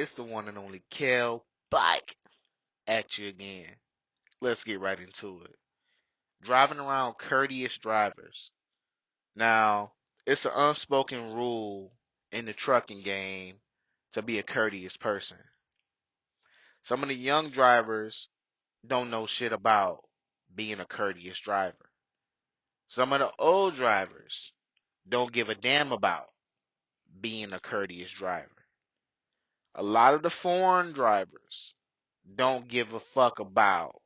It's the one and only Kel bike at you again. Let's get right into it. Driving around courteous drivers. Now, it's an unspoken rule in the trucking game to be a courteous person. Some of the young drivers don't know shit about being a courteous driver. Some of the old drivers don't give a damn about being a courteous driver. A lot of the foreign drivers don't give a fuck about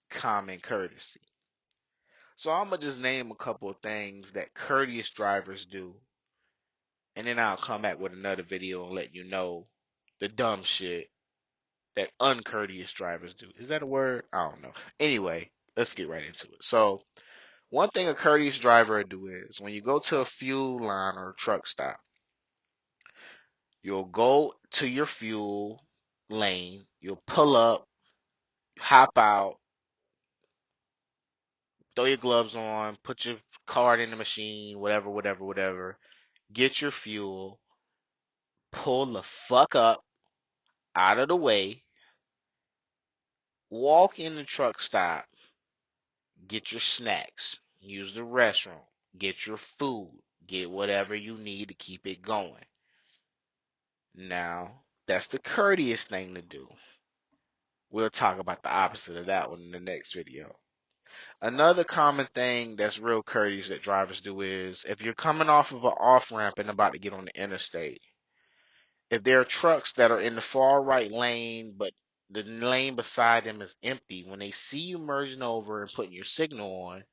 common courtesy. So I'm gonna just name a couple of things that courteous drivers do, and then I'll come back with another video and let you know the dumb shit that uncourteous drivers do. Is that a word? I don't know. Anyway, let's get right into it. So one thing a courteous driver will do is when you go to a fuel line or a truck stop, you'll go to your fuel lane, you'll pull up, hop out, throw your gloves on, put your card in the machine, whatever, whatever, whatever. Get your fuel, pull the fuck up out of the way, walk in the truck stop, get your snacks, use the restroom, get your food, get whatever you need to keep it going. Now, that's the courteous thing to do. We'll talk about the opposite of that one in the next video. Another common thing that's real courteous that drivers do is if you're coming off of an off ramp and about to get on the interstate, if there are trucks that are in the far right lane, but the lane beside them is empty, when they see you merging over and putting your signal on,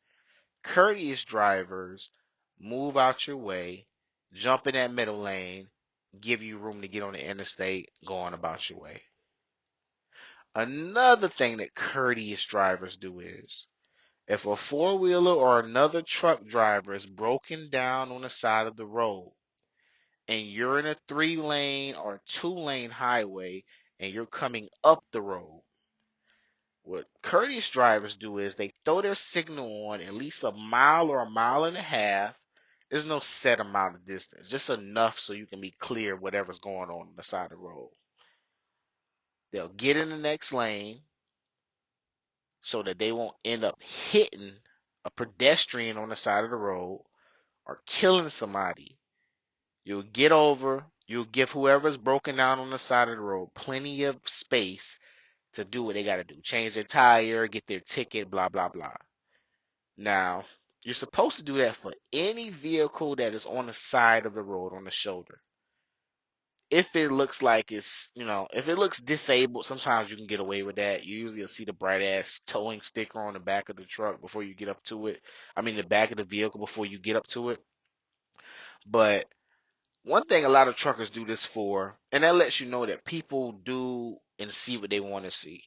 courteous drivers move out your way, jump in that middle lane, give you room to get on the interstate, go on about your way. Another thing that courteous drivers do is if a four wheeler or another truck driver is broken down on the side of the road, and you're in a 3 lane or 2 lane highway and you're coming up the road, what courteous drivers do is they throw their signal on at least a mile or a mile and a half. There's no set amount of distance, just enough so you can be clear of whatever's going on the side of the road. They'll get in the next lane so that they won't end up hitting a pedestrian on the side of the road or killing somebody. You'll get over, you'll give whoever's broken down on the side of the road plenty of space to do what they got to do. Change their tire, get their ticket, blah, blah, blah. Now, you're supposed to do that for any vehicle that is on the side of the road, on the shoulder. If it looks like it's, if it looks disabled, sometimes you can get away with that. You usually see the bright ass towing sticker on the back of the truck before you get up to it. I mean, the back of the vehicle before you get up to it. But one thing a lot of truckers do this for, and that lets you know that people do and see what they want to see.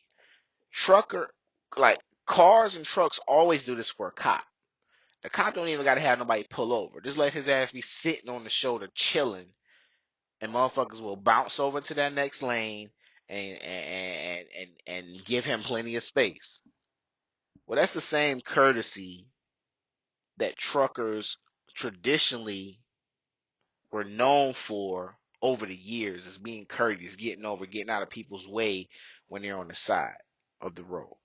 Trucker, like cars and trucks always do this for a cop. The cop don't even got to have nobody pull over. Just let his ass be sitting on the shoulder chilling, and motherfuckers will bounce over to that next lane and give him plenty of space. Well, that's the same courtesy that truckers traditionally were known for over the years as being courteous, getting over, getting out of people's way when they're on the side of the road.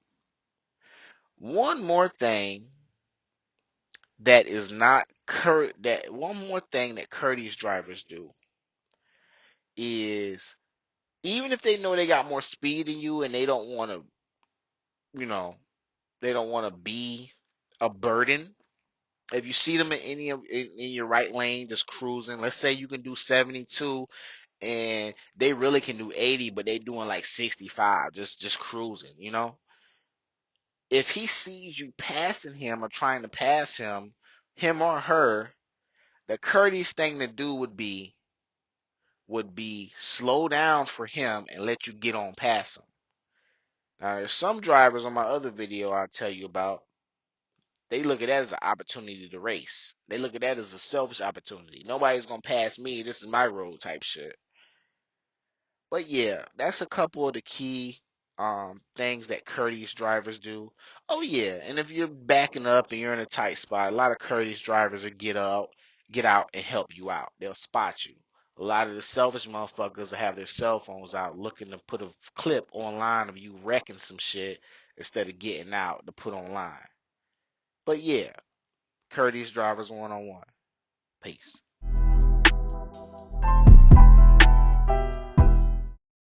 One more thing that is not that one more thing that courteous drivers do is even if they know they got more speed than you and they don't want to, you know, they don't want to be a burden. If you see them in in your right lane just cruising, let's say you can do 72 and they really can do 80, but they doing like 65, just cruising, If he sees you passing him or trying to pass him or her, the courteous thing to do would be slow down for him and let you get on past him. Now, there's some drivers on my other video I'll tell you about. They look at that as an opportunity to race. They look at that as a selfish opportunity. Nobody's gonna pass me. This is my road type shit. But yeah, that's a couple of the key things that courteous drivers do. Oh yeah, and if you're backing up and you're in a tight spot, a lot of courteous drivers will get out and help you out. They'll spot you. A lot of the selfish motherfuckers have their cell phones out looking to put a clip online of you wrecking some shit instead of getting out to put online. But yeah, Courteous Drivers 101. Peace.